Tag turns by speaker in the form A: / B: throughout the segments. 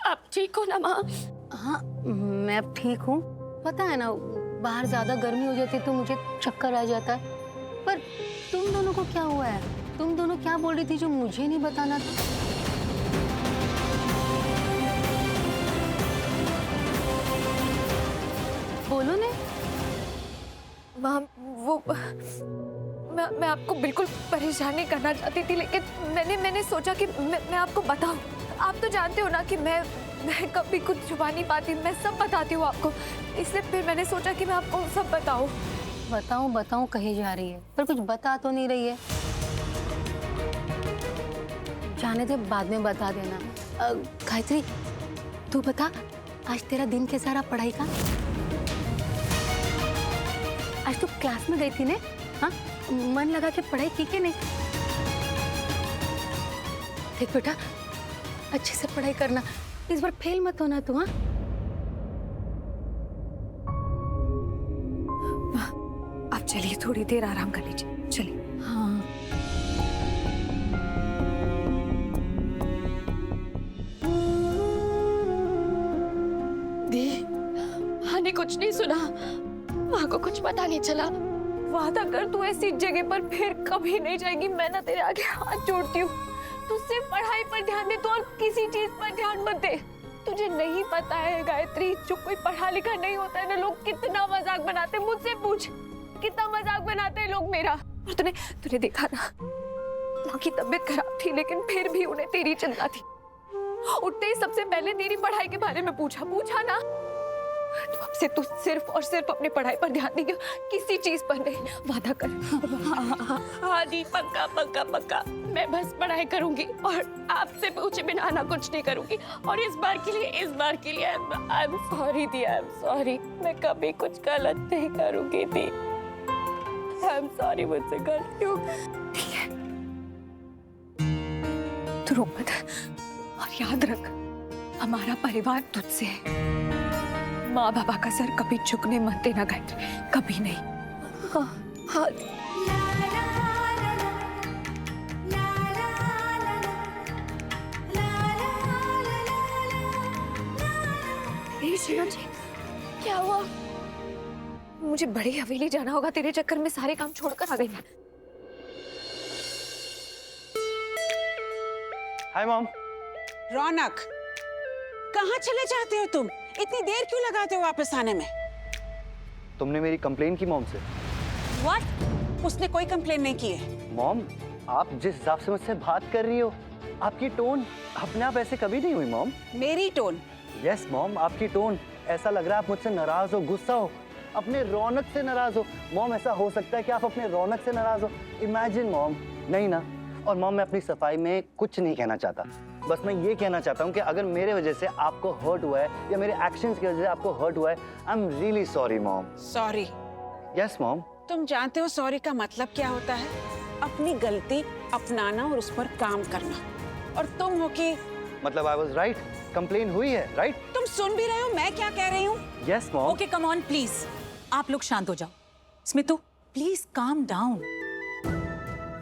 A: आप ठीक हो ना माँ?
B: हाँ, मैं अब ठीक हूँ। पता है ना, बाहर ज्यादा गर्मी हो जाती तो मुझे चक्कर आ जाता है। पर तुम दोनों को क्या हुआ है? तुम दोनों क्या बोल रही थी जो मुझे नहीं बताना था? बोलो ने।
A: माँ वो मैं आपको बिल्कुल परेशान नहीं करना चाहती थी, लेकिन मैंने सोचा कि मैं आपको बताऊं। आप तो जानते हो ना कि मैं कभी कुछ छुपा नहीं पाती, मैं सब बताती हूँ आपको। इसलिए फिर मैंने सोचा कि मैं आपको सब बताऊं।
B: बताऊं बताऊं कही जा रही है, पर कुछ बता तो नहीं रही है। जाने दे, बाद में बता देना। गायत्री, तू बता, आज तेरा दिन कैसा रहा पढ़ाई का? आज तू क्लास में गई थी ने? हाँ, मन लगा के पढ़ाई की के नहीं? देख बेटा, अच्छे से पढ़ाई करना, इस बार फेल मत होना तू। हाँ,
A: आप चलिए, थोड़ी देर आराम कर लीजिए, चलिए।
B: हाँ।
A: दी, हाँ ने कुछ नहीं सुना, माँ को कुछ पता नहीं चला। वादा कर, तू ऐसी जगह पर फिर कभी नहीं जाएगी। मैं ना तेरे आगे हाथ जोड़ती हूँ, तू सिर्फ पढ़ाई पर ध्यान दे, तो और किसी चीज पर ध्यान मत दे। तुझे नहीं पता है गायत्री, जो कोई पढ़ा लिखा नहीं होता है ना, लोग कितना मजाक बनाते हैं। मुझसे पूछ, कितना मजाक बनाते हैं लोग मेरा। और तूने देखा ना, माँ की तबीयत खराब थी, लेकिन फिर भी उन्हें तेरी चिंता थी। उठते ही सबसे पहले तेरी पढ़ाई के बारे में पूछा ना। तो अब से तू सिर्फ और सिर्फ अपनी पढ़ाई पर ध्यान देगी, किसी चीज पर नहीं। वादा कर। हाँ दी, पक्का पक्का पक्का। मैं बस पढ़ाई करूंगी और आपसे पूछे बिना ना कुछ नहीं करूंगी। और इस बार के लिए I am sorry the, I am sorry. मैं कभी कुछ गलत नहीं करूंगी दी, आई एम सॉरी, मुझसे गलती हो गई। ठीक है, तू रो मत, और याद रख, हमारा परिवार तुझसे है। माँ बाबा का सर कभी झुकने मत देना गायत्री, कभी नहीं। हाँ हाँ। क्या हुआ? मुझे बड़ी हवेली जाना होगा, तेरे चक्कर में सारे काम छोड़कर आ गई मैं।
C: Hi mom.
D: रौनक, कहाँ चले जाते हो तुम? इतनी देर क्यों लगाते हो वापस आने में?
C: तुमने मेरी कंप्लेन की मॉम से?
D: What? उसने कोई कंप्लेन नहीं की है।
C: मॉम, आप जिस हिसाब से मुझसे बात कर रही हो, आपकी टोन अपने आप ऐसे कभी नहीं हुई मॉम।
D: मेरी टोन?
C: यस मॉम, आपकी टोन ऐसा लग रहा है आप मुझसे नाराज हो, गुस्सा हो, अपने रौनक से नाराज हो। मॉम, ऐसा हो सकता है कि आप अपने रौनक से नाराज हो? Imagine mom. नहीं ना। और मॉम, मैं अपनी सफाई में कुछ नहीं कहना चाहता, बस मैं ये कहना चाहता हूँ कि अगर मेरे वजह से आपको हर्ट हुआ है या मेरे एक्शंस की वजह से आपको हर्ट हुआ है, I am really sorry mom.
D: Sorry?
C: Yes mom.
D: तुम जानते हो सॉरी का मतलब क्या होता है? अपनी गलती अपनाना और उस पर काम करना। और तुम हो कि
C: मतलब आई वाज राइट, कंप्लेन हुई है, राइट?
D: तुम सुन भी रहे हो मैं क्या कह रही हूँ?
C: Yes mom.
E: Okay, come on please, आप लोग शांत हो जाओ। स्मितू, प्लीज काम डाउन।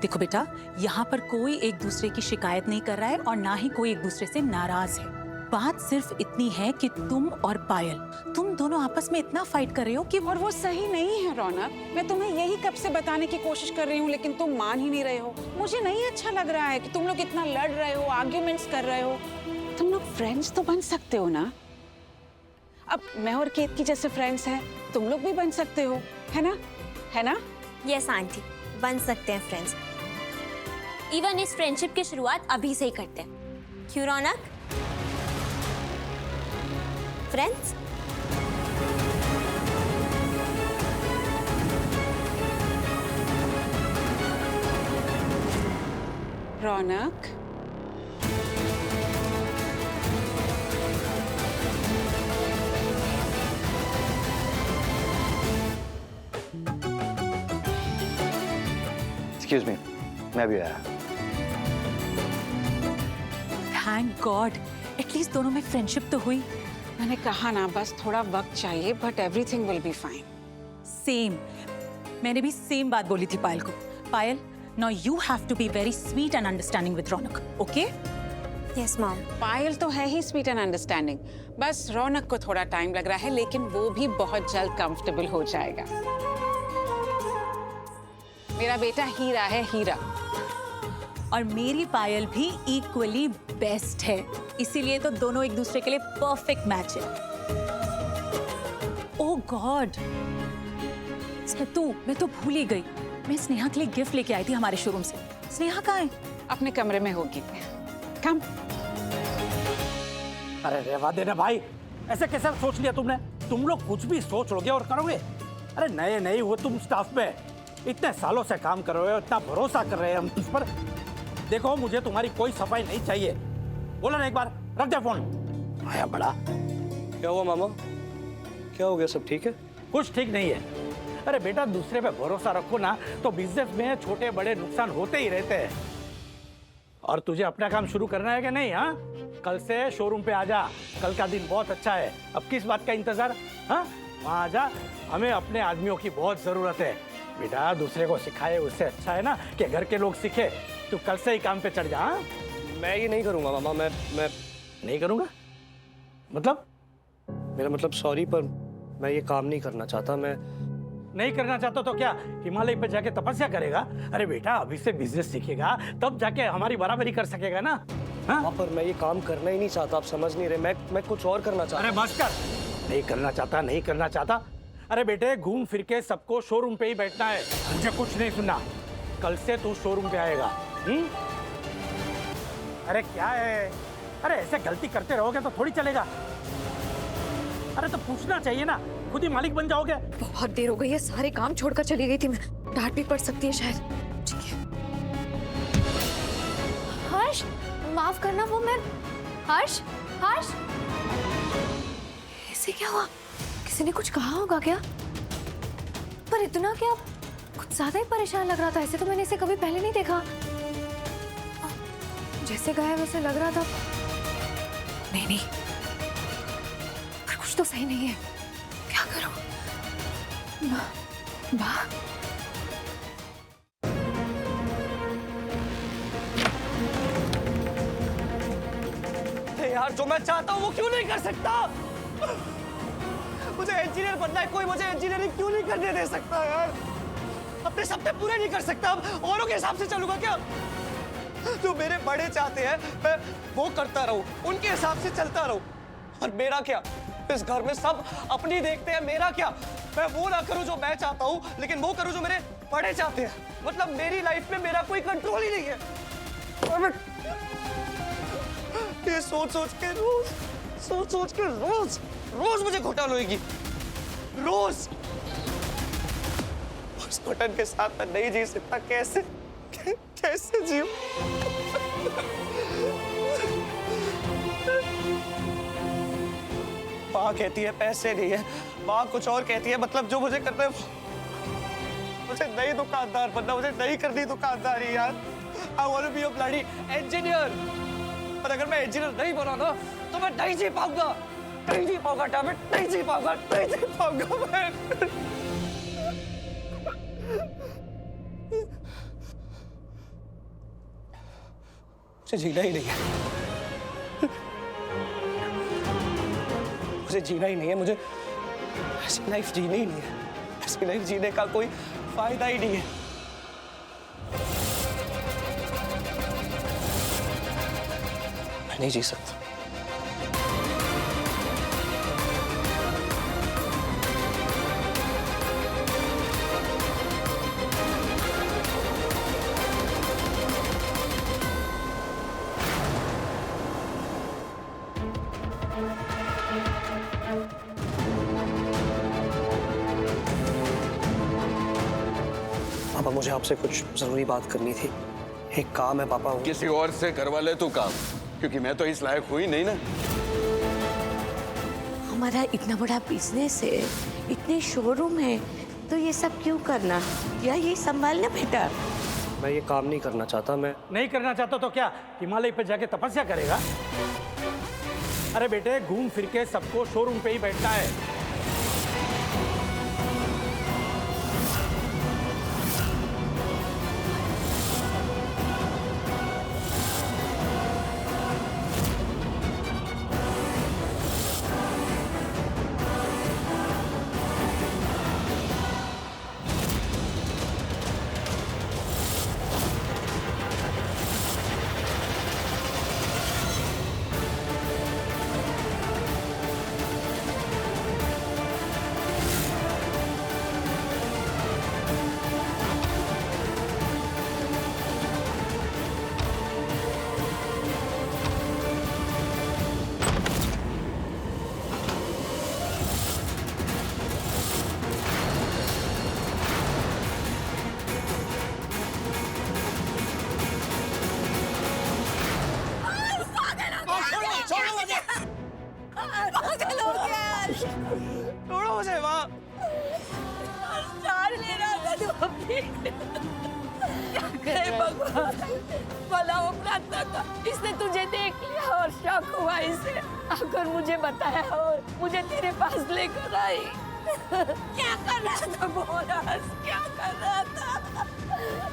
E: देखो बेटा, यहाँ पर कोई एक दूसरे की शिकायत नहीं कर रहा है और ना ही कोई एक दूसरे से नाराज है। बात सिर्फ इतनी है कि तुम और पायल, तुम दोनों आपस में इतना फाइट कर रहे हो कि
D: और वो सही नहीं है रौनक। मैं तुम्हें यही कब से बताने की कोशिश कर रही हूँ, लेकिन तुम मान ही नहीं रहे हो। मुझे नहीं अच्छा लग रहा है कि तुम लोग इतना लड़ रहे हो, आर्ग्यूमेंट्स कर रहे हो। तुम लोग फ्रेंड्स तो बन सकते हो ना। अब मैं और केत की जैसे फ्रेंड्स हैं, तुम लोग भी बन सकते हो, है ना? है ना?
F: यस आंटी, बन सकते हैं फ्रेंड्स। इवन इस फ्रेंडशिप की शुरुआत अभी से ही करते हैं। क्यों रौनक? फ्रेंड्स?
D: रौनक,
C: एक्सक्यूज मी, मैं भी आया।
E: थैंक गॉड, एटलीस्ट दोनों में फ्रेंडशिप तो हुई।
D: मैंने कहा ना, बस थोड़ा वक्त चाहिए, but everything will be fine.
E: Same, मैंने भी सेम बात बोली थी पायल को। Payal, now you have to be very sweet and understanding with Raunak, okay?
F: Yes mom.
D: Payal तो है ही स्वीट एंड अंडरस्टैंडिंग, बस रौनक को थोड़ा टाइम लग रहा है, लेकिन वो भी बहुत जल्द कंफर्टेबल हो जाएगा। मेरा बेटा हीरा है, हीरा।
E: और मेरी पायल भी इक्वली बेस्ट है, इसीलिए तो दोनों एक दूसरे के लिए परफेक्ट मैच है। ओह गॉड स्मितू, मैं तो भूल ही गई, मैं स्नेहा के लिए गिफ्ट लेके आई थी हमारे शोरूम से। स्नेहा कहाँ है?
D: अपने कमरे में होगी। कम।
G: अरे रहवा देना भाई, ऐसे कैसे सोच लिया तुमने? तुम लोग कुछ भी सोच लोगे और करोगे। अरे नए नए हो तुम स्टाफ में, इतने सालों से काम कर रहे हो, इतना भरोसा कर रहे हैं हम तुझ पर। देखो मुझे तुम्हारी कोई सफाई नहीं चाहिए। बोला ना एक बार, रख दे फोन। आया बड़ा।
H: क्या हुआ मामा? क्या हो गया? सब ठीक है?
G: कुछ ठीक नहीं है। अरे बेटा दूसरे पे भरोसा रखो ना तो बिजनेस में छोटे बड़े नुकसान होते ही रहते हैं। और तुझे अपना काम शुरू करना है कि नहीं? हाँ, कल से शोरूम पे आजा, कल का दिन बहुत अच्छा है। अब किस बात का इंतजार? हाँ, वहाँ आजा, हमें अपने आदमियों की बहुत जरूरत है। बेटा दूसरे को सिखाए उससे अच्छा है ना कि घर के लोग सीखे। तू कल से ही काम पे चढ़ जा। हाँ?
H: मैं ये नहीं करूंगा मामा। मैं
G: नहीं करूँगा मतलब?
H: मेरा मतलब सॉरी, पर मैं ये काम नहीं करना चाहता। मैं
G: नहीं करना चाहता तो क्या हिमालय पे जाके तपस्या करेगा? अरे बेटा अभी से बिजनेस सीखेगा तब जाके हमारी बराबरी कर सकेगा ना। हाँ?
H: वहाँ पर मैं ये काम करना ही नहीं चाहता। आप समझ नहीं रहे। मैं कुछ और करना चाहता।
G: अरे बस कर, नहीं करना चाहता, नहीं करना चाहता। अरे बेटे घूम फिर के सबको शोरूम पे ही बैठना है, मुझे कुछ नहीं सुनना। कल से तू शोरूम पे आएगा। अरे क्या है? अरे ऐसे गलती करते रहोगे तो थोड़ी चलेगा। अरे तो पूछना चाहिए ना, खुद ही मालिक बन जाओगे।
A: बहुत देर हो गई है, सारे काम छोड़कर चली गई थी मैं। डांट भी पड़ सकती है शायद। ठीक है। हर्ष माफ करना, वो मैं हर्ष हर्ष ऐसे क्या हुआ? किसी ने कुछ कहा होगा क्या? पर इतना क्या, कुछ ज्यादा ही परेशान लग रहा था। ऐसे तो मैंने इसे कभी पहले नहीं देखा। जैसे गया वैसे लग रहा था। नहीं नहीं, पर कुछ तो सही नहीं है। क्या करूं?
H: यार जो मैं चाहता हूँ वो क्यों नहीं कर सकता? मुझे इंजीनियर बनना है, कोई मुझे इंजीनियरिंग क्यों नहीं करने दे सकता यार? अपने सपने पूरे नहीं कर सकता, अब औरों के हिसाब से चलूंगा क्या? जो मेरे बड़े चाहते हैं मैं वो करता रहूं, उनके हिसाब से चलता रहूं। और मेरा क्या? इस घर में सब अपनी देखते हैं, मेरा क्या? मैं वो ना करूं जो मैं चाहता हूं, लेकिन वो करूं जो मेरे बड़े चाहते हैं। मतलब मेरी लाइफ में मेरा कोई कंट्रोल ही नहीं है। ये सोच सोच के रोज मुझे घुटन होगी। रोज उस घुटन के साथ मैं नहीं जी सकता। कैसे जीऊं? माँ कहती है पैसे नहीं है, माँ कुछ और कहती है। मतलब जो मुझे करना है मुझे नहीं दुकानदार बनना, मुझे नहीं करनी दुकानदारी यार। I want to be a bloody engineer। और अगर मैं इंजीनियर नहीं बना ना तो मैं नहीं जी पाऊंगा, नहीं जी पाऊंगा डैमेट, नहीं जी पाऊंगा, नहीं जी पाऊंगा मैं। मुझे जीना ही नहीं है, मुझे जीना ही नहीं है। मुझे ऐसी लाइफ जीनी ही नहीं है। ऐसी लाइफ जीने का कोई फायदा ही नहीं है। मैं नहीं जी सकता। पापा मुझे आपसे कुछ जरूरी बात करनी थी। एक काम है पापा।
I: किसी और से करवा ले तू काम, क्योंकि मैं तो इस लायक हुई नहीं ना।
J: हमारा इतना बड़ा बिजनेस है, इतने शोरूम है, तो ये सब क्यों करना? या ये संभालना बेटा।
H: मैं ये काम नहीं करना चाहता। मैं
G: नहीं करना चाहता तो क्या हिमालय पे जाके तपस्या करेगा? अरे बेटे घूम फिर के सबको शोरूम पे ही बैठना है।
J: पागल हो गया हर्ष।
H: छोड़ो मुझे माँ।
J: जान ले रहा था तू अपनी। क्या करे भगवान, भला हो प्रार्थना का, इसने तुझे देख लिया और शौक हुआ इसे, आकर मुझे बताया और मुझे तेरे पास लेकर आई। क्या कर रहा था बोल हर्ष, क्या कर रहा था?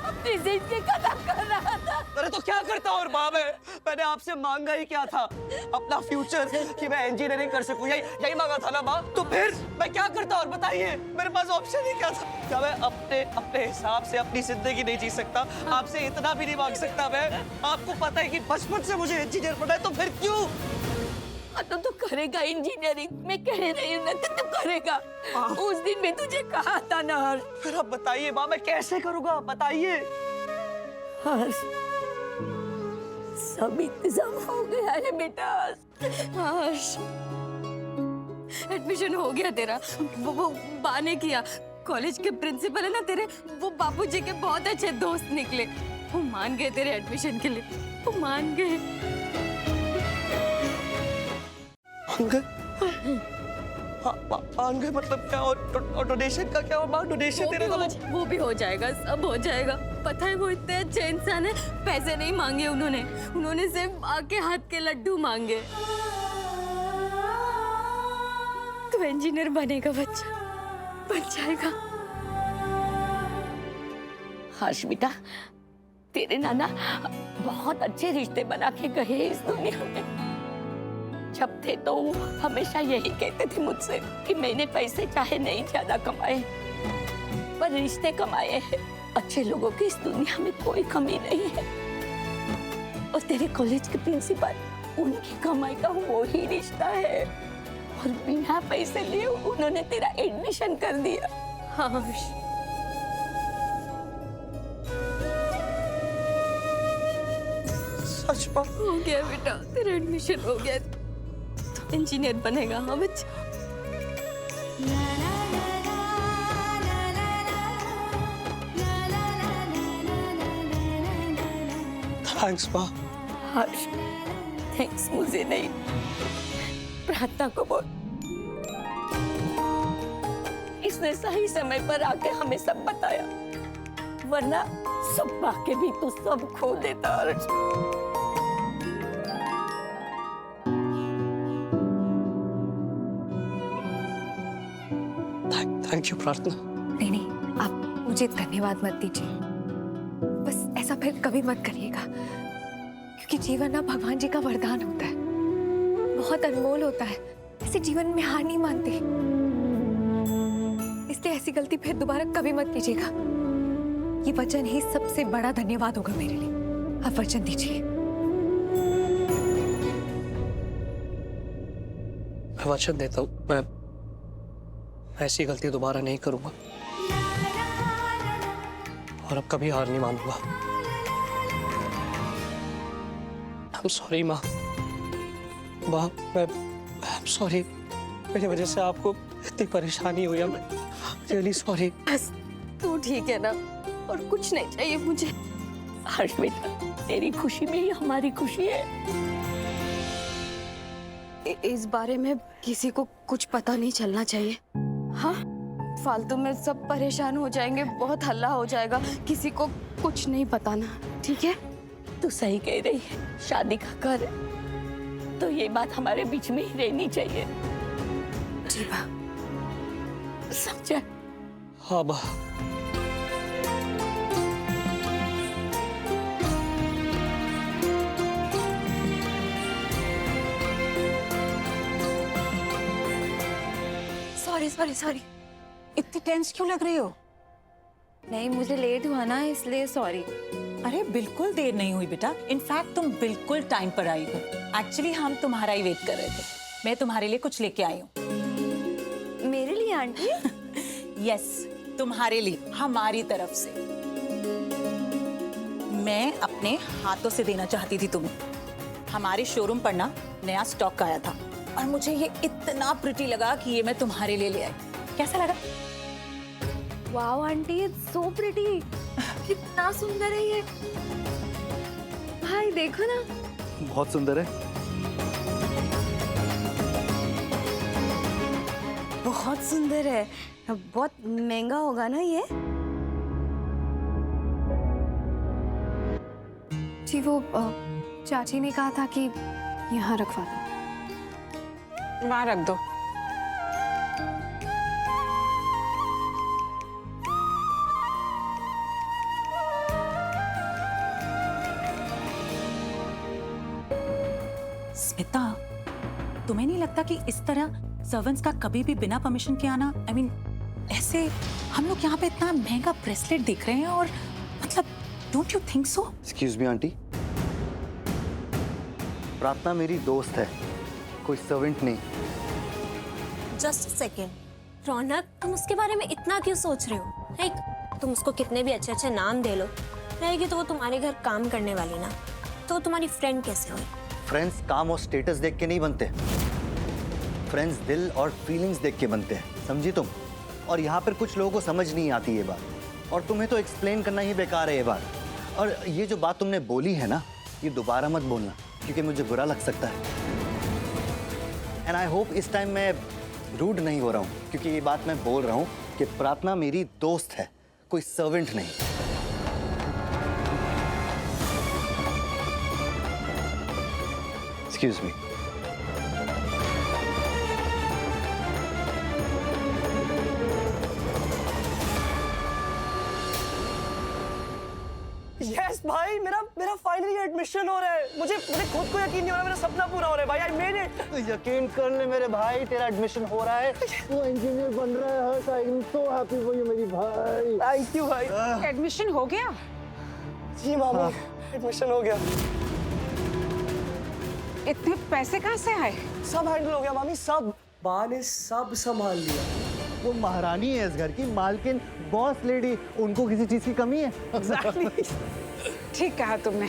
J: अपनी जिंदगी खत्म कर रहा था।
H: अरे तो क्या करता और माँ मैंने आपसे मांगा ही क्या था? अपना फ्यूचर, कि मैं इंजीनियरिंग कर सकूं, यही मांगा था ना माँ। तो फिर मैं क्या करता और बताइए, मेरे पास ऑप्शन ही क्या था? क्या मैं अपने हिसाब से अपनी जिंदगी नहीं जी सकता? आपसे इतना भी नहीं मांग सकता मैं? आपको पता है कि बचपन से मुझे इंजीनियर बनना है, तो फिर क्यों?
J: तो तू करेगा इंजीनियरिंग, मैं कह रही हूँ ना, तू करेगा। उस दिन मैं तुझे कहा था ना हर्ष।
H: फिर अब बताइए माँ, मैं कैसे करूँगा? बताइए।
J: हर्ष, सब इंतजाम हो गया है बेटा।
A: हर्ष, एडमिशन हो गया तेरा। वो बा ने किया। कॉलेज के प्रिंसिपल है ना तेरे, वो बापूजी के बहुत अच्छे दोस्त निकले। वो मान गए तेरे एडमिशन के लिए, वो मान गए।
H: आंगे मतलब क्या? और डोनेशन का क्या? और डोनेशन तेरे
A: वो भी हो जाएगा, सब हो जाएगा। पता है वो इतने अच्छे इंसान है, पैसे नहीं मांगे उन्होंने सिर्फ आके हाथ के लड्डू मांगे। तू इंजीनियर बनेगा बच्चा, बन जाएगा।
J: हर्ष बेटा, तेरे नाना बहुत अच्छे रिश्ते बना के गए इस दुनिया में। जब थे तो वो हमेशा यही कहते थे मुझसे कि मैंने पैसे चाहे नहीं ज्यादा कमाए, पर रिश्ते कमाए हैं। अच्छे लोगों की इस दुनिया में कोई कमी नहीं है। और तेरे कॉलेज के प्रिंसिपल, उनकी कमाई का वो ही रिश्ता है। और बिना पैसे लिए उन्होंने तेरा एडमिशन कर दिया।
A: हर्ष,
H: सच बात
A: हो गया बेटा, तेरा एडमिशन हो गया। तो इंजीनियर बनेगा। हाँ बच्चा।
H: थैंक्स माँ।
J: हर्ष, थैंक्स मुझे नहीं, प्रार्थना को बोल। इसने सही समय पर आके हमें सब बताया, वरना सब पाके भी तू सब खो देता। हर्ष,
H: थैंक यू प्रार्थना।
A: नहीं, आप मुझे धन्यवाद मत दीजिए। बस ऐसा फिर कभी मत करिएगा, क्योंकि जीवन ना भगवान जी का वरदान होता है, बहुत अनमोल होता है। ऐसे जीवन में हार नहीं मानते, इसलिए ऐसी गलती फिर दोबारा कभी मत कीजिएगा। ये वचन ही सबसे बड़ा धन्यवाद होगा मेरे लिए। आप वचन दीजिए।
H: मैं वचन देता हूँ, मैं ऐसी गलती दोबारा नहीं करूंगा और अब कभी हार नहीं मानूंगा। I'm sorry माँ। माँ, I'm sorry। मेरी वजह से आपको इतनी परेशानी हुई है। Really sorry।
A: बस तू ठीक है ना, और कुछ नहीं चाहिए मुझे।
J: हर्ष बेटा, तेरी खुशी में ही हमारी खुशी है।
A: इस बारे में किसी को कुछ पता नहीं चलना चाहिए। हाँ, फालतू में सब परेशान हो जाएंगे, बहुत हल्ला हो जाएगा। किसी को कुछ नहीं बताना, ठीक है?
J: तू सही कह रही है, शादी का घर है तो ये बात हमारे बीच में ही रहनी चाहिए।
A: जी बा।
J: समझा?
H: हाँ बा।
A: सॉरी।
E: इतनी टेंस क्यों लग रही हो?
A: नहीं, मुझे लेट हुआ ना, इसलिए सॉरी।
E: अरे बिल्कुल देर नहीं हुई बेटा, इनफैक्ट तुम बिल्कुल टाइम पर आई हो। एक्चुअली हम तुम्हारा ही वेट कर रहे थे। मैं तुम्हारे लिए कुछ लेके आई हूँ।
A: मेरे लिए आंटी?
E: यस, तुम्हारे लिए, हमारी तरफ से। मैं अपने हाथों से देना चाहती थी तुम्हें। हमारे शोरूम पर ना नया स्टॉक आया था और मुझे ये इतना प्रिटी लगा कि ये मैं तुम्हारे लिए ले आई। कैसा लगा?
A: Wow aunty, it's so pretty. कितना सुंदर है ये। भाई देखो ना।
C: बहुत सुंदर है।
F: बहुत सुंदर है। बहुत महंगा होगा ना ये?
A: जी वो चाची ने कहा था कि यहाँ रखवा दो।
D: वहां रख दो।
E: स्मिता, तुम्हें नहीं लगता कि इस तरह सर्वेंट्स का कभी भी बिना परमिशन के आना, I mean, ऐसे हम लोग यहाँ पे इतना महंगा ब्रेसलेट देख रहे हैं और मतलब don't you think so?
C: Excuse me aunty, प्रार्थना मेरी दोस्त है, कोई सर्वेंट नहीं।
F: Just second. रौनक, तुम उसके बारे में इतना क्यों सोच रहे हो? लाइक तुम उसको कितने भी अच्छे अच्छे नाम दे लो, रहेगी तो वो तुम्हारे घर काम करने वाली ना, तो वो तुम्हारी फ्रेंड कैसे हुई?
C: फ्रेंड्स काम और स्टेटस देख के नहीं बनते, फ्रेंड्स दिल और फीलिंग्स देख के बनते हैं, समझी तुम? और यहाँ पर कुछ लोगों को समझ नहीं आती ये बात, और तुम्हें तो एक्सप्लेन करना ही बेकार है ये बात। और ये जो बात तुमने बोली है ना, ये दोबारा मत बोलना, क्योंकि मुझे बुरा लग सकता है। एंड आई होप इस टाइम मैं रूड नहीं हो रहा हूँ, क्योंकि ये बात मैं बोल रहा हूँ कि प्रार्थना मेरी दोस्त है, कोई सर्वेंट नहीं। Excuse me.
H: यस भाई, मेरा फाइनली एडमिशन हो रहा है। मुझे खुद को यकीन नहीं हो रहा, मेरा सपना पूरा हो रहा है भाई। I made it.
C: तो यकीन कर ले मेरे भाई, तेरा एडमिशन हो रहा है, वो इंजीनियर बन रहा है। I am so happy for you मेरी भाई।
H: थैंक यू भाई।
D: एडमिशन हो गया?
H: जी मामा, एडमिशन हो गया।
D: इतने पैसे कहाँ से आए?
H: सब हैंडल हो गया मामी, सब। माँ ने सब संभाल लिया।
C: वो महारानी है इस घर की, मालकिन, बॉस लेडी, उनको किसी चीज की कमी है?
D: Exactly. ठीक कहा तुमने।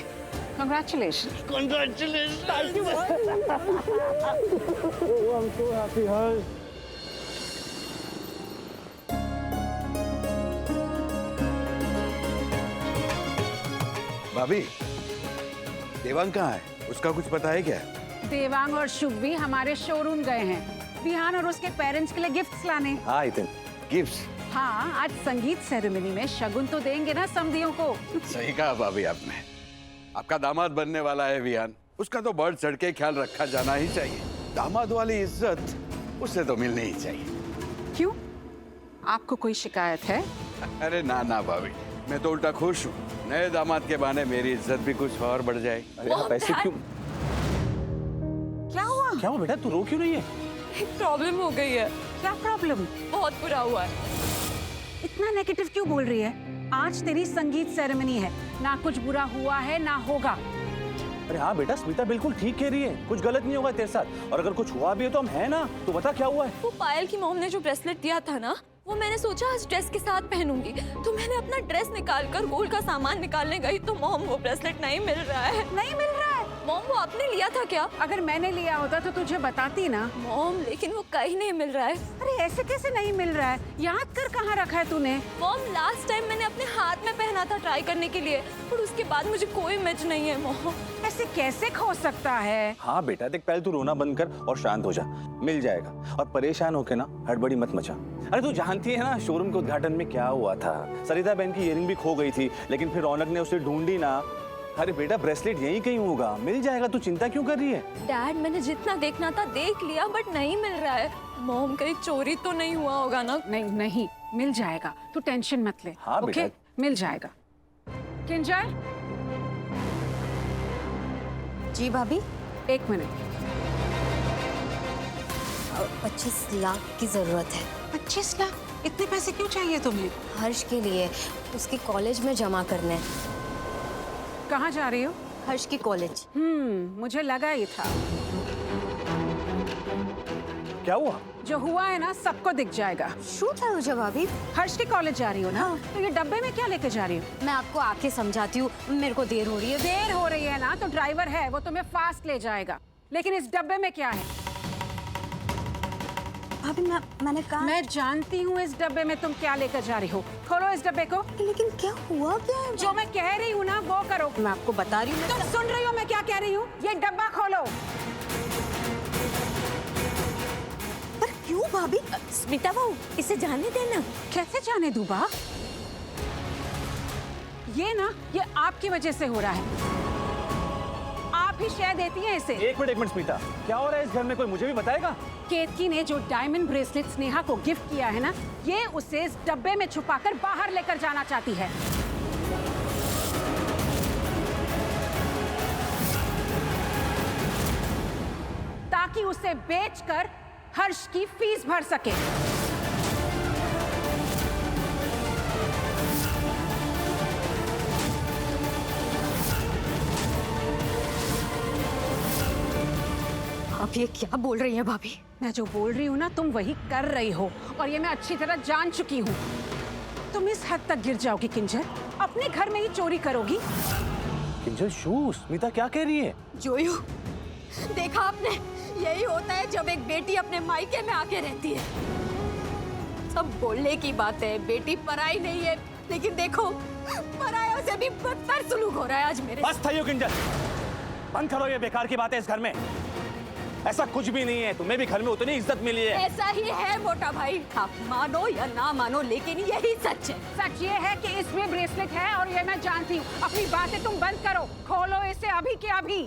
D: Congratulations.
C: Congratulations. Thank you. Oh, I'm so happy, huh?
I: भाभी, देवांग कहाँ है? उसका कुछ पता है क्या?
D: देवांग और शुभ भी हमारे शोरूम गए हैं विहान और उसके पेरेंट्स के लिए गिफ्ट्स लाने।
I: हाँ इतन, गिफ्ट्स।
D: हाँ, आज संगीत सेरेमनी में शगुन तो देंगे ना समधियों को।
I: सही कहा भाभी आपने। आपका दामाद बनने वाला है विहान, उसका तो बढ़ चढ़ के ख्याल रखा जाना ही चाहिए। दामाद वाली इज्जत उससे तो मिलनी ही चाहिए।
D: क्यों? आपको कोई शिकायत है?
I: अरे ना ना भाभी, मैं तो उल्टा खुश हूँ। नए दामाद के बहाने मेरी इज्जत भी कुछ और बढ़ जाए।
G: अरे आप ऐसे क्यों?
D: क्या हुआ?
G: क्या हुआ बेटा, तू रो क्यों रही है?
A: एक प्रॉब्लम हो गई है।
D: क्या प्रॉब्लम?
A: बहुत बुरा हुआ है।
D: इतना नेगेटिव क्यों बोल रही है? आज तेरी संगीत सेरेमनी है, ना कुछ बुरा हुआ है ना होगा।
G: अरे हाँ बेटा, स्मिता बिल्कुल ठीक कह रही है, कुछ गलत नहीं होगा तेरे साथ, और अगर कुछ हुआ भी है तो हम हैं ना। तो बता क्या हुआ है?
A: वो पायल की मॉम ने जो ब्रेसलेट दिया था ना, वो मैंने सोचा आज ड्रेस के साथ पहनूंगी, तो मैंने अपना ड्रेस निकाल कर गोल्ड का सामान निकालने गई तो मॉम वो ब्रेसलेट नहीं मिल रहा है।
D: नहीं मिल रहा है?
A: मॉम वो आपने लिया था क्या?
D: अगर मैंने लिया होता तो तुझे बताती ना।
A: मॉम लेकिन वो कहीं नहीं मिल रहा है।
D: अरे ऐसे कैसे नहीं मिल रहा है? याद कर कहाँ रखा है तूने?
A: मॉम लास्ट टाइम मैंने अपने हाथ में पहना था ट्राई करने के लिए, और उसके बाद मुझे कोई मैच नहीं है। मॉम
D: ऐसे कैसे खो सकता है?
G: हाँ बेटा देख, पहले तू रोना बंद कर और शांत हो जा, मिल जाएगा। और परेशान होके ना हड़बड़ी मत मचा। अरे तू जानती है ना शोरूम के उद्घाटन में क्या हुआ था? सरिता बहन की इयरिंग भी खो गई थी, लेकिन फिर रौनक ने उसे ढूंढी ना। अरे बेटा ब्रेसलेट यहीं कहीं होगा, मिल जाएगा, तू चिंता क्यों कर रही है?
A: डैड मैंने जितना देखना था देख लिया, बट नहीं मिल रहा है। मॉम कहीं चोरी तो नहीं हुआ होगा ना?
D: नहीं नहीं, मिल जाएगा, तू टेंशन मत ले।
G: हाँ
D: ओके,
G: बेटा।
D: मिल जाएगा। किंजल,
F: जी भाभी।
D: 1 मिनट।
F: 25 लाख की जरूरत है।
D: 25 लाख? इतने पैसे क्यों चाहिए तुम्हें?
F: हर्ष के लिए, उसके कॉलेज में जमा करने।
D: कहाँ जा रही हो?
F: हर्ष की कॉलेज।
D: मुझे लगा ही था।
G: क्या हुआ?
D: जो हुआ है ना सबको दिख जाएगा।
F: शूट है मुझे भाभी।
D: हर्ष के कॉलेज जा रही हो ना? तो ये डब्बे में क्या लेके जा रही हो?
F: मैं आपको आके समझाती हूँ, मेरे को देर हो रही है।
D: देर हो रही है ना तो ड्राइवर है, वो तुम्हें फास्ट ले जाएगा। लेकिन इस डब्बे में क्या है?
F: भाभी मैंने कहा।
D: मैं जानती हूँ इस डब्बे में तुम क्या लेकर जा रही हो। खोलो इस डब्बे को।
F: लेकिन क्या हुआ क्या है?
D: जो मैं कह रही हूँ ना वो करो।
F: मैं आपको बता रही हूँ।
D: तुम सुन रही हो मैं क्या कह रही हूँ? ये डब्बा खोलो।
F: पर क्यों भाभी स्मिता वो इसे जाने देना।
D: कैसे जाने दूं बा? ये आपकी वजह से हो रहा है। आप ही शय देती हैं इसे।
H: एक मिनट स्मिता, क्या हो रहा है इस घर में, कोई मुझे भी बताएगा?
D: केतकी ने जो डायमंड ब्रेसलेट स्नेहा को गिफ्ट किया है ना, ये उसे इस डब्बे में छुपाकर बाहर लेकर जाना चाहती है। ताकि उसे बेचकर हर्ष की फीस भर सके।
A: आप ये क्या बोल रही हैं भाभी?
D: मैं जो बोल रही हूँ ना, तुम वही कर रही हो, और ये मैं अच्छी तरह जान चुकी हूँ। तुम इस हद तक गिर जाओगी किंजल, अपने घर में ही चोरी करोगी।
H: किंजल शू, स्मिता क्या कह रही है?
A: जोयू, देखा आपने, यही होता है जब एक बेटी अपने मायके में आके रहती है। सब बोलने की बात है, बेटी पराई नहीं है, लेकिन देखो परायों से भी बदतर सुलूक हो रहा है आज मेरे।
H: बस थैयो किंजल, बंद करो ये बेकार की बातें इस घर में। ऐसा कुछ भी नहीं है, तुम्हें भी घर में उतनी इज्जत मिली है।
A: ऐसा ही है मोटा भाई, आप मानो या ना मानो, लेकिन यही सच है।
D: सच ये है कि इसमें ब्रेसलेट है और ये मैं जानती हूँ। अपनी बातें तुम बंद करो, खोलो इसे अभी के अभी।